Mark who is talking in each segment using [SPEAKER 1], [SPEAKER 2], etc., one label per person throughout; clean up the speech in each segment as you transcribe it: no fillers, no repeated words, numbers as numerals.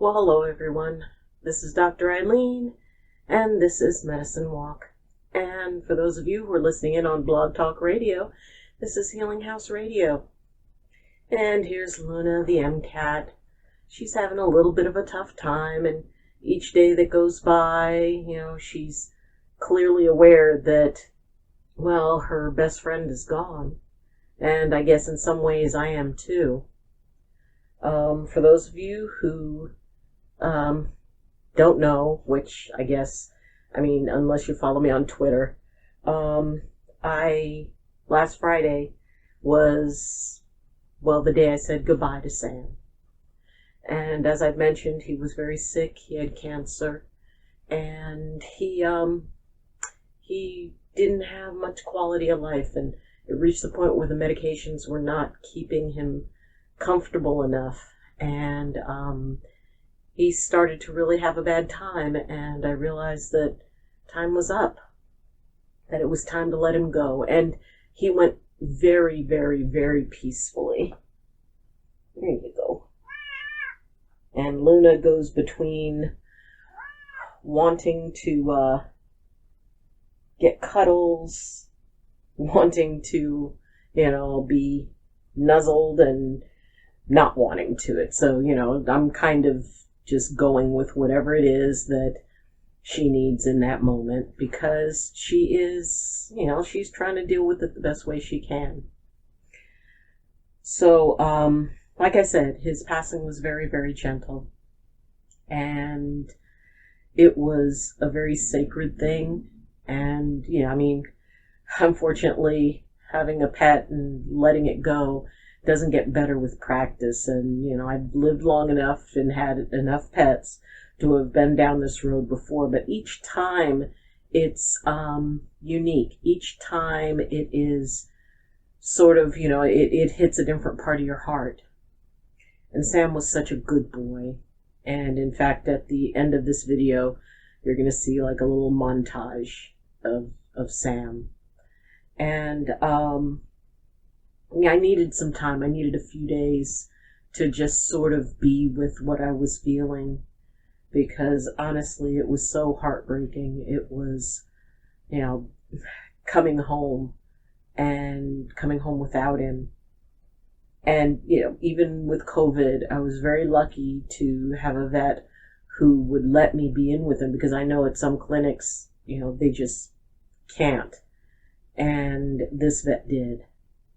[SPEAKER 1] Well, hello everyone. This is Dr. Eileen, and this is Medicine Walk. And for those of you who are listening in on Blog Talk Radio, this is Healing House Radio. And here's Luna, the MCAT. She's having a little bit of a tough time, and each day that goes by, she's clearly aware that, well, her best friend is gone. And I guess in some ways I am too. For those of you who don't know, which I guess, unless you follow me on Twitter, last Friday was, the day I said goodbye to Sam. And as I've mentioned, he was very sick. He had cancer, and he didn't have much quality of life, and it reached the point where the medications were not keeping him comfortable enough, and he started to really have a bad time, and I realized that time was up, that it was time to let him go, and he went very, very, very peacefully. There you go. And Luna goes between wanting to get cuddles, wanting to, be nuzzled, and not wanting to it. So, I'm kind of just going with whatever it is that she needs in that moment, because she is, she's trying to deal with it the best way she can. So, like I said, his passing was very, very gentle, and it was a very sacred thing. And, unfortunately, having a pet and letting it go doesn't get better with practice. And, I've lived long enough and had enough pets to have been down this road before, but each time it's unique. Each time it is sort of, it hits a different part of your heart. And Sam was such a good boy. And in fact, at the end of this video, you're going to see like a little montage of Sam. And I needed some time. I needed a few days to just sort of be with what I was feeling, because honestly, it was so heartbreaking. It was, coming home without him. And, even with COVID, I was very lucky to have a vet who would let me be in with him, because I know at some clinics, they just can't. And this vet did.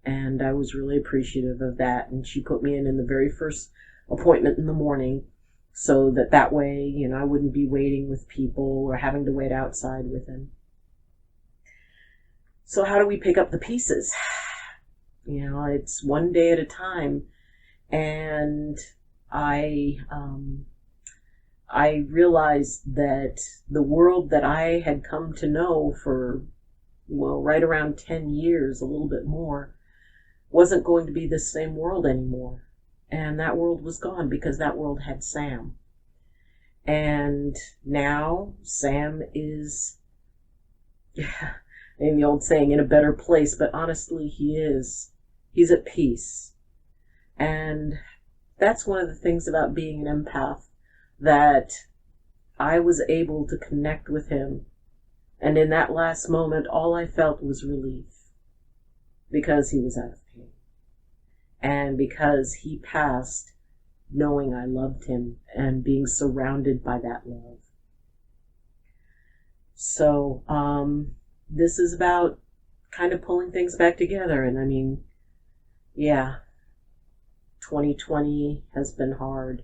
[SPEAKER 1] And I was really appreciative of that. And she put me in the very first appointment in the morning, so that way, I wouldn't be waiting with people or having to wait outside with him. So how do we pick up the pieces? It's one day at a time. And I realized that the world that I had come to know for, right around 10 years, a little bit more, wasn't going to be the same world anymore. And that world was gone, because that world had Sam. And now Sam is, in the old saying, in a better place, but honestly he is. He's at peace. And that's one of the things about being an empath, that I was able to connect with him. And in that last moment, all I felt was relief, because he was out of pain. And because he passed knowing I loved him and being surrounded by that love. So, this is about kind of pulling things back together. And 2020 has been hard,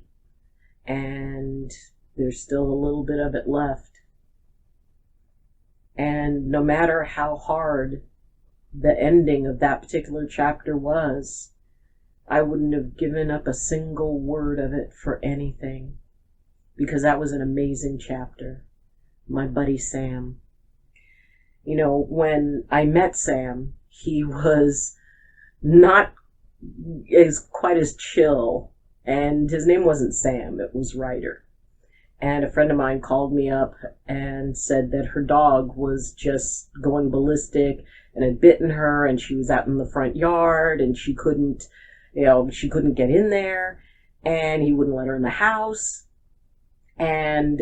[SPEAKER 1] and there's still a little bit of it left. And no matter how hard the ending of that particular chapter was, I wouldn't have given up a single word of it for anything, because that was an amazing chapter. My buddy Sam. When I met Sam, he was not quite as chill, and his name wasn't Sam, it was Ryder. And a friend of mine called me up and said that her dog was just going ballistic and had bitten her, and she was out in the front yard, and she couldn't get in there, and he wouldn't let her in the house. And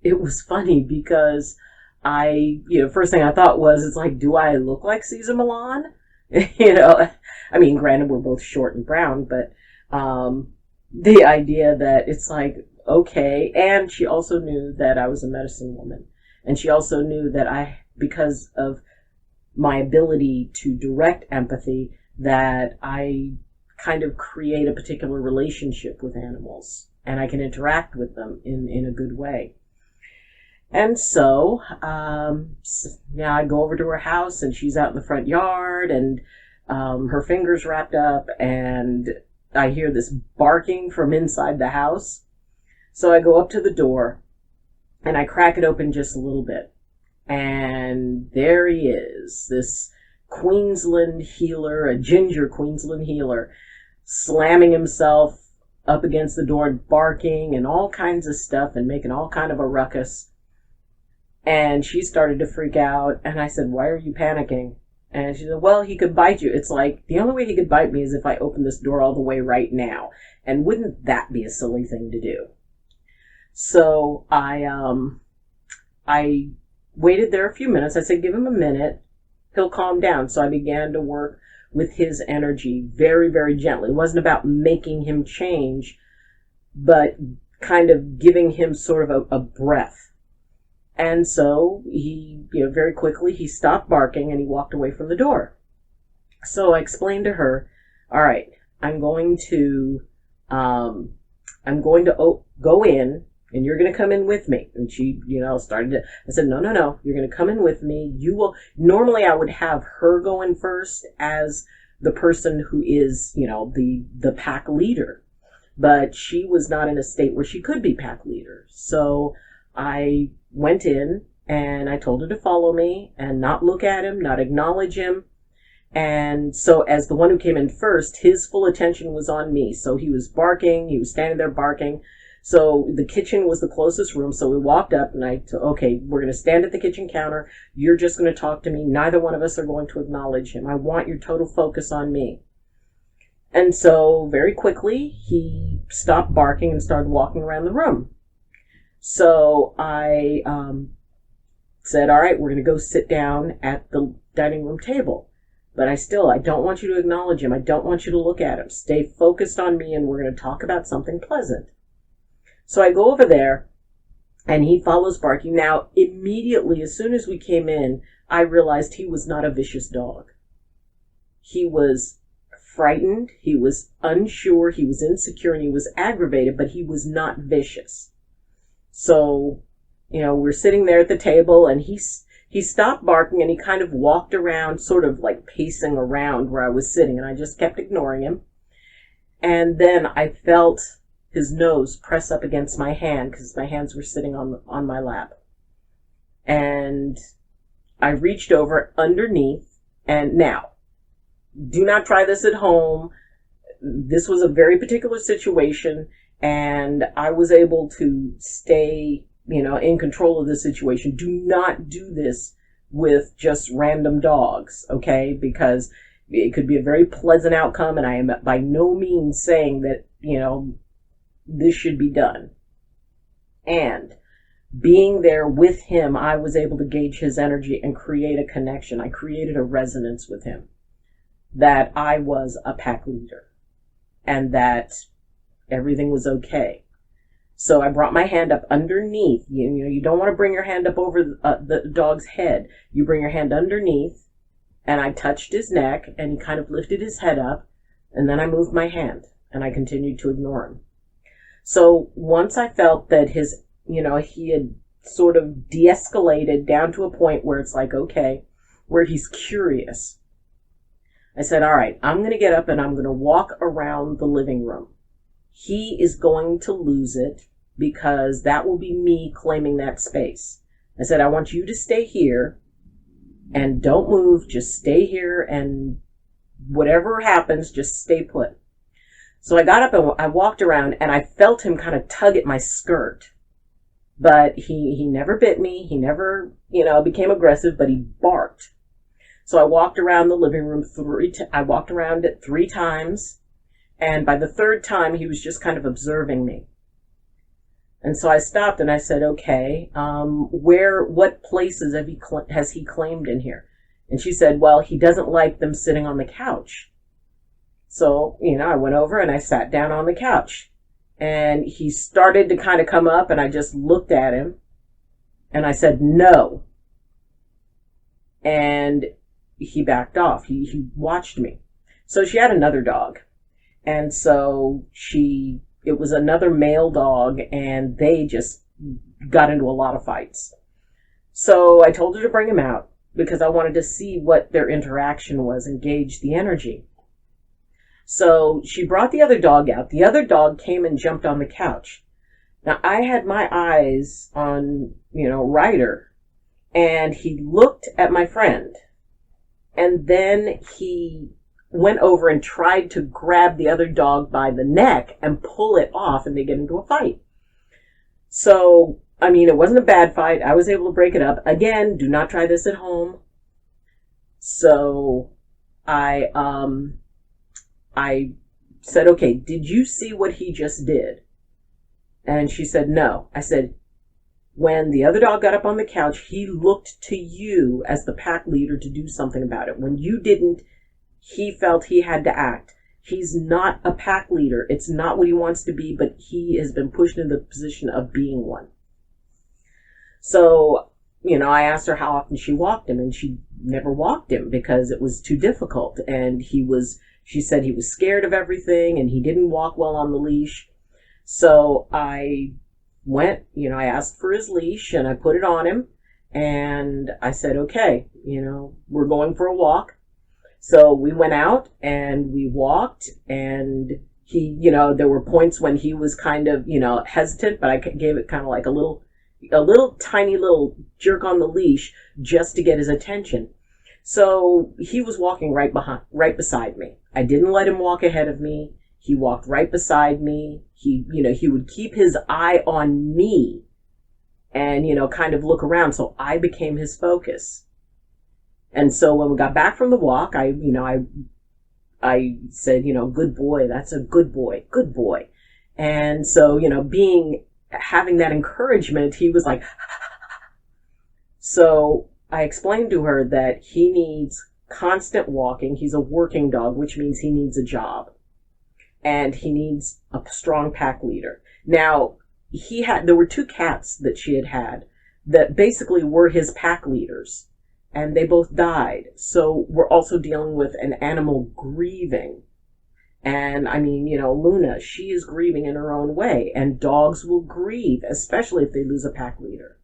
[SPEAKER 1] it was funny because first thing I thought was, it's like, do I look like Caesar Milan? I mean, granted, we're both short and brown, but the idea that it's like, okay. And she also knew that I was a medicine woman. And she also knew that because of my ability to direct empathy, that I kind of create a particular relationship with animals, and I can interact with them in a good way. And so, I go over to her house, and she's out in the front yard, and her finger's wrapped up, and I hear this barking from inside the house. So I go up to the door, and I crack it open just a little bit. And there he is, this Queensland healer, a ginger Queensland healer, slamming himself up against the door and barking and all kinds of stuff and making all kind of a ruckus. And she started to freak out, and I said, why are you panicking? And she said, well, he could bite you. It's like, the only way he could bite me is if I open this door all the way right now. And wouldn't that be a silly thing to do? So I waited there a few minutes. I said, give him a minute. He'll calm down. So I began to work with his energy very, very gently. It wasn't about making him change, but kind of giving him sort of a breath. And so he, very quickly, he stopped barking and he walked away from the door. So I explained to her, all right, I'm going to go in, and you're going to come in with me. And she, I said, no, you're going to come in with me. Normally I would have her go in first as the person who is, the pack leader. But she was not in a state where she could be pack leader. So I went in and I told her to follow me and not look at him, not acknowledge him. And so as the one who came in first, his full attention was on me. So he was barking, he was standing there barking. So the kitchen was the closest room. So we walked up and I said, okay, we're going to stand at the kitchen counter. You're just going to talk to me. Neither one of us are going to acknowledge him. I want your total focus on me. And so very quickly, he stopped barking and started walking around the room. So I said, all right, we're going to go sit down at the dining room table. But I don't want you to acknowledge him. I don't want you to look at him. Stay focused on me, and we're going to talk about something pleasant. So I go over there, and he follows barking. Now, immediately, as soon as we came in, I realized he was not a vicious dog. He was frightened, he was unsure, he was insecure, and he was aggravated, but he was not vicious. So, we're sitting there at the table, and he stopped barking, and he kind of walked around, sort of like pacing around where I was sitting, and I just kept ignoring him. And then I felt his nose press up against my hand, because my hands were sitting on my lap. And I reached over underneath, and now, do not try this at home. This was a very particular situation, and I was able to stay, in control of the situation. Do not do this with just random dogs, okay? Because it could be a very pleasant outcome, and I am by no means saying that, this should be done. And being there with him, I was able to gauge his energy and create a connection. I created a resonance with him that I was a pack leader and that everything was okay. So I brought my hand up underneath. You don't want to bring your hand up over the dog's head. You bring your hand underneath, and I touched his neck, and he kind of lifted his head up, and then I moved my hand, and I continued to ignore him. So once I felt that he had sort of de-escalated down to a point where it's like, okay, where he's curious, I said, all right, I'm going to get up and I'm going to walk around the living room. He is going to lose it because that will be me claiming that space. I said, I want you to stay here and don't move. Just stay here, and whatever happens, just stay put. So I got up and I walked around, and I felt him kind of tug at my skirt. But he never bit me. He never, became aggressive, but he barked. So I walked around the living room I walked around it 3 times. And by the 3rd time, he was just kind of observing me. And so I stopped and I said, okay, what places has he claimed in here? And she said, well, he doesn't like them sitting on the couch. So, I went over and I sat down on the couch. And he started to kind of come up, and I just looked at him and I said, no. And he backed off. He watched me. So she had another dog. And so it was another male dog, and they just got into a lot of fights. So I told her to bring him out because I wanted to see what their interaction was and gauge the energy. So she brought the other dog out. The other dog came and jumped on the couch. Now, I had my eyes on, Ryder, and he looked at my friend, and then he went over and tried to grab the other dog by the neck and pull it off, and they get into a fight. So, it wasn't a bad fight. I was able to break it up. Again, do not try this at home. So I said, okay, did you see what he just did? And she said, no. I said, when the other dog got up on the couch, he looked to you as the pack leader to do something about it. When you didn't, he felt he had to act. He's not a pack leader. It's not what he wants to be, but he has been pushed into the position of being one. So, I asked her how often she walked him, and she never walked him because it was too difficult. And she said he was scared of everything and he didn't walk well on the leash. So I went, I asked for his leash and I put it on him, and I said, okay, we're going for a walk. So we went out and we walked, and he, there were points when he was kind of, hesitant, but I gave it kind of like a little tiny little jerk on the leash just to get his attention. So he was walking right beside me. I didn't let him walk ahead of me. He walked right beside me. He would keep his eye on me and, kind of look around. So I became his focus. And so when we got back from the walk, I said, good boy, that's a good boy. And so, having that encouragement, he was like, so I explained to her that he needs constant walking. He's a working dog, which means he needs a job. And he needs a strong pack leader. Now, there were 2 cats that she had that basically were his pack leaders. And they both died. So we're also dealing with an animal grieving. And Luna, she is grieving in her own way. And dogs will grieve, especially if they lose a pack leader.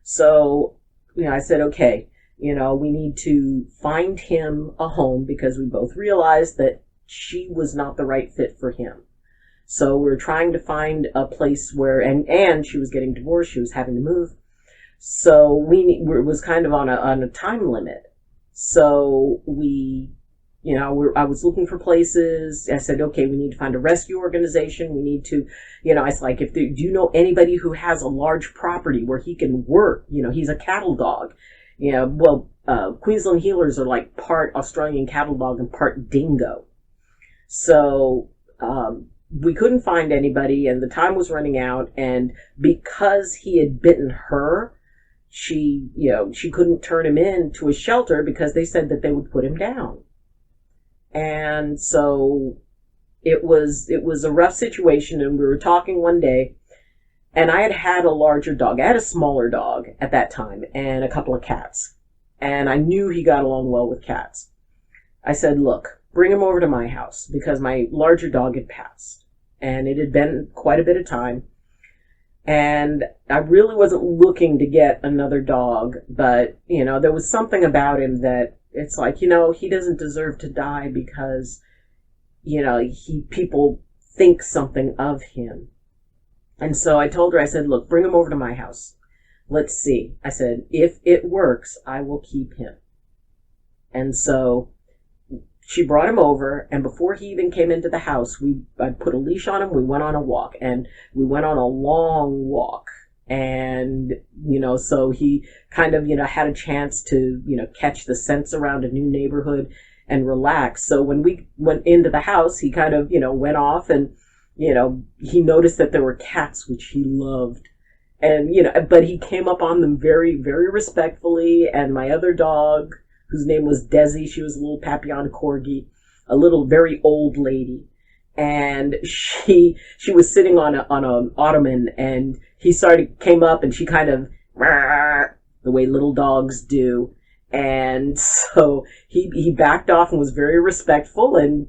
[SPEAKER 1] So, I said, okay, we need to find him a home, because we both realized that she was not the right fit for him. So we're trying to find a place where, and she was getting divorced, she was having to move. So it was kind of on a time limit. So I was looking for places. I said, okay, we need to find a rescue organization. We need to, it's like, do you know anybody who has a large property where he can work? He's a cattle dog. Queensland Heelers are like part Australian cattle dog and part dingo. So, we couldn't find anybody, and the time was running out, and because he had bitten her, she couldn't turn him in to a shelter because they said that they would put him down. And so it was a rough situation, and we were talking one day, and I had a larger dog. I had a smaller dog at that time and a couple of cats, and I knew he got along well with cats. I said, look, bring him over to my house, because my larger dog had passed, and it had been quite a bit of time. And I really wasn't looking to get another dog, but, there was something about him that it's like, he doesn't deserve to die because, people think something of him. And so I told her, I said, look, bring him over to my house. Let's see. I said, if it works, I will keep him. And so she brought him over, and before he even came into the house, I put a leash on him. We went on a walk, and we went on a long walk. And, so he kind of, had a chance to, catch the scents around a new neighborhood and relax. So when we went into the house, he kind of, went off and, he noticed that there were cats, which he loved. And, but he came up on them very, very respectfully. And my other dog, whose name was Desi, she was a little Papillon Corgi, a little very old lady. And she was sitting on an ottoman, and he came up, and she kind of, the way little dogs do. And so he backed off and was very respectful. And,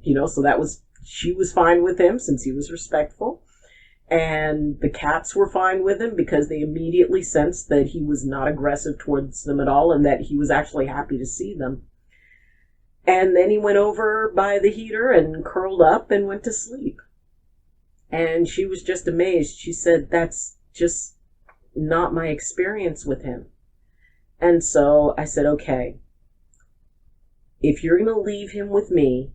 [SPEAKER 1] she was fine with him since he was respectful. And the cats were fine with him because they immediately sensed that he was not aggressive towards them at all and that he was actually happy to see them. And then he went over by the heater and curled up and went to sleep. And she was just amazed. She said, that's just not my experience with him. And so I said, okay, if you're going to leave him with me,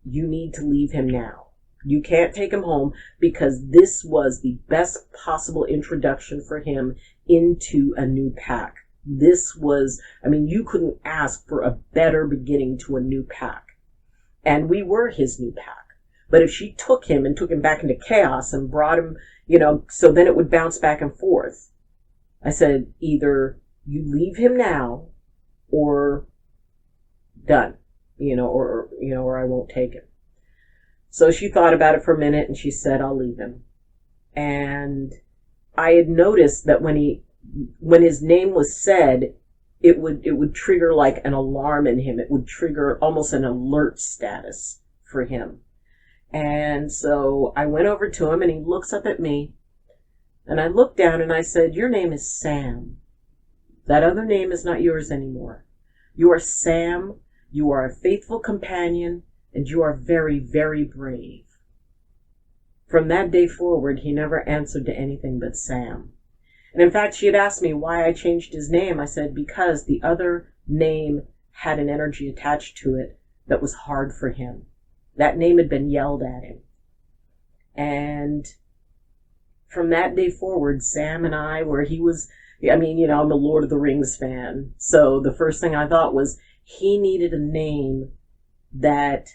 [SPEAKER 1] you need to leave him now. You can't take him home because this was the best possible introduction for him into a new pack. This was, you couldn't ask for a better beginning to a new pack. And we were his new pack. But if she took him and took him back into chaos and brought him, so then it would bounce back and forth. I said, either you leave him now or done, or I won't take him. So she thought about it for a minute and she said, I'll leave him. And I had noticed that when his name was said, it would trigger like an alarm in him. It would trigger almost an alert status for him. And so I went over to him and he looks up at me and I looked down and I said, your name is Sam. That other name is not yours anymore. You are Sam. You are a faithful companion. And you are very, very brave. From that day forward, he never answered to anything but Sam. And in fact, she had asked me why I changed his name. I said, because the other name had an energy attached to it that was hard for him. That name had been yelled at him. And from that day forward, Sam and I, I'm a Lord of the Rings fan. So the first thing I thought was he needed a name that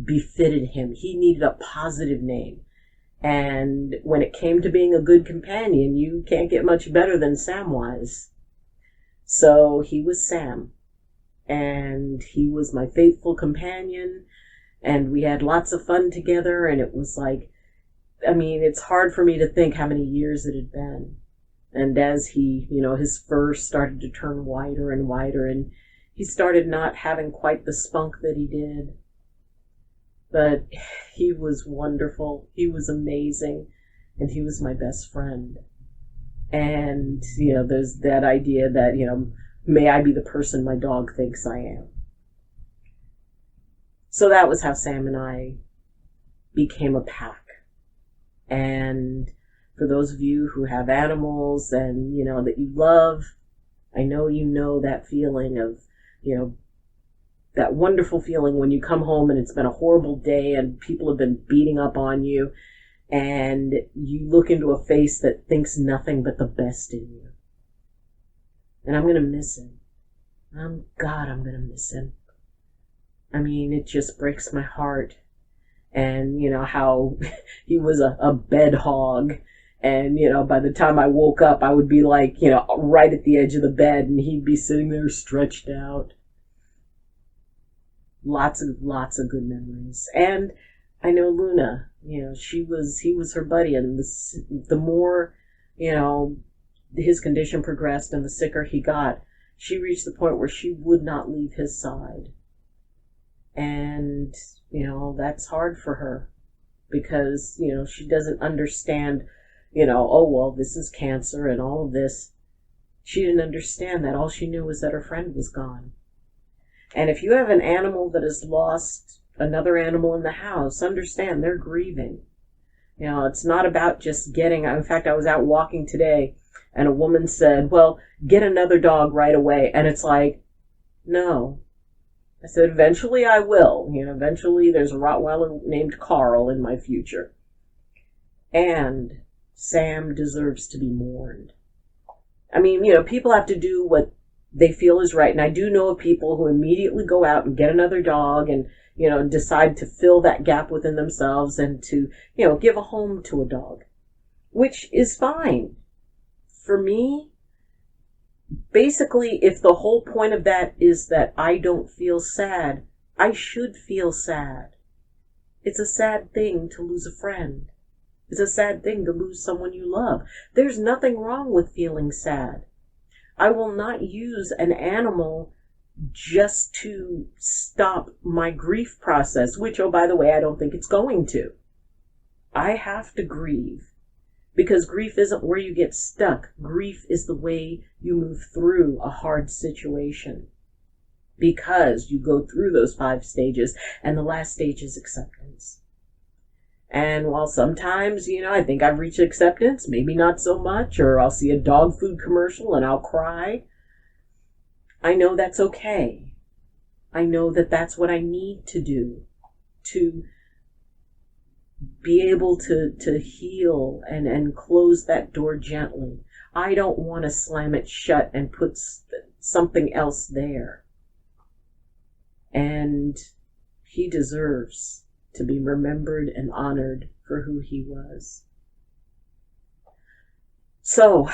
[SPEAKER 1] befitted him. He needed a positive name. And when it came to being a good companion, you can't get much better than Samwise. So he was Sam. And he was my faithful companion. And we had lots of fun together. And it was like, it's hard for me to think how many years it had been. And as he, his fur started to turn whiter and whiter, and he started not having quite the spunk that he did. But he was wonderful. He was amazing. And he was my best friend. And, there's that idea that, may I be the person my dog thinks I am. So that was how Sam and I became a pack. And for those of you who have animals and, that you love, I know you know that feeling of, that wonderful feeling when you come home and it's been a horrible day and people have been beating up on you and you look into a face that thinks nothing but the best in you. And I'm going to miss him. I'm going to miss him. It just breaks my heart. And, how he was a bed hog. And, by the time I woke up, I would be like, right at the edge of the bed and he'd be sitting there stretched out. Lots of good memories. And I know Luna, he was her buddy. And the more, his condition progressed and the sicker he got, she reached the point where she would not leave his side. And, that's hard for her because, she doesn't understand, oh, well, this is cancer and all of this. She didn't understand that. All she knew was that her friend was gone. And if you have an animal that has lost another animal in the house, understand they're grieving. It's not about just getting, in fact, I was out walking today and a woman said, well, get another dog right away. And it's like, no. I said, eventually I will. Eventually there's a Rottweiler named Carl in my future. And Sam deserves to be mourned. People have to do what they feel is right. And I do know of people who immediately go out and get another dog and, decide to fill that gap within themselves and to, give a home to a dog, which is fine. For me, basically, if the whole point of that is that I don't feel sad, I should feel sad. It's a sad thing to lose a friend. It's a sad thing to lose someone you love. There's nothing wrong with feeling sad. I will not use an animal just to stop my grief process, which, oh, by the way, I don't think it's going to. I have to grieve, because grief isn't where you get stuck. Grief is the way you move through a hard situation, because you go through those 5 stages, and the last stage is acceptance. And while sometimes, I think I've reached acceptance, maybe not so much, or I'll see a dog food commercial and I'll cry, I know that's okay. I know that that's what I need to do to be able to heal and close that door gently. I don't want to slam it shut and put something else there. And he deserves to be remembered and honored for who he was. So,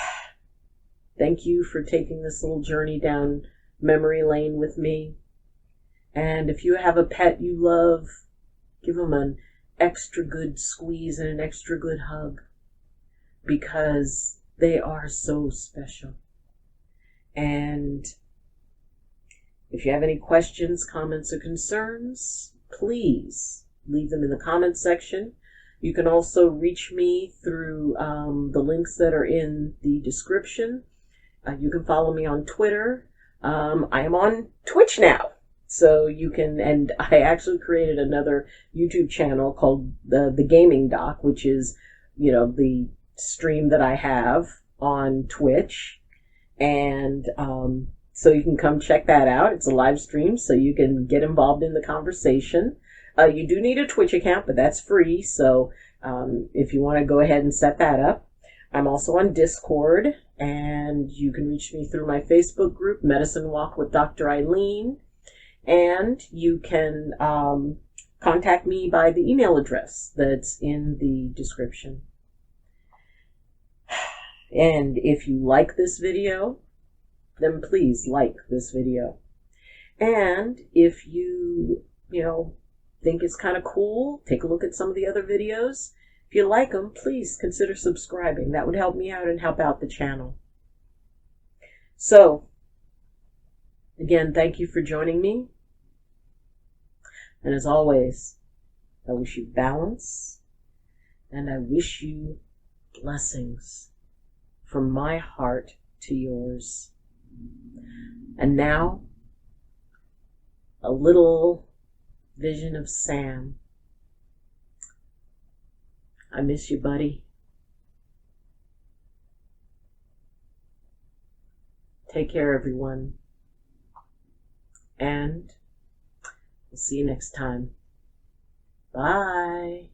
[SPEAKER 1] thank you for taking this little journey down memory lane with me. And if you have a pet you love, give them an extra good squeeze and an extra good hug, because they are so special. And if you have any questions, comments, or concerns, please leave them in the comments section. You can also reach me through the links that are in the description. You can follow me on Twitter. I am on Twitch now. So you can, and I actually created another YouTube channel called the Gaming Doc, which is, the stream that I have on Twitch. And so you can come check that out. It's a live stream, so you can get involved in the conversation. You do need a Twitch account, but that's free. So if you want to go ahead and set that up. I'm also on Discord, and you can reach me through my Facebook group, Medicine Walk with Dr. Eileen. And you can contact me by the email address that's in the description. And if you like this video, then please like this video. And if you, think it's kind of cool, take a look at some of the other videos. If you like them, please consider subscribing. That would help me out and help out the channel. So, again, thank you for joining me. And as always, I wish you balance, and I wish you blessings from my heart to yours. And now, a little vision of Sam. I miss you, buddy. Take care, everyone. And we'll see you next time. Bye.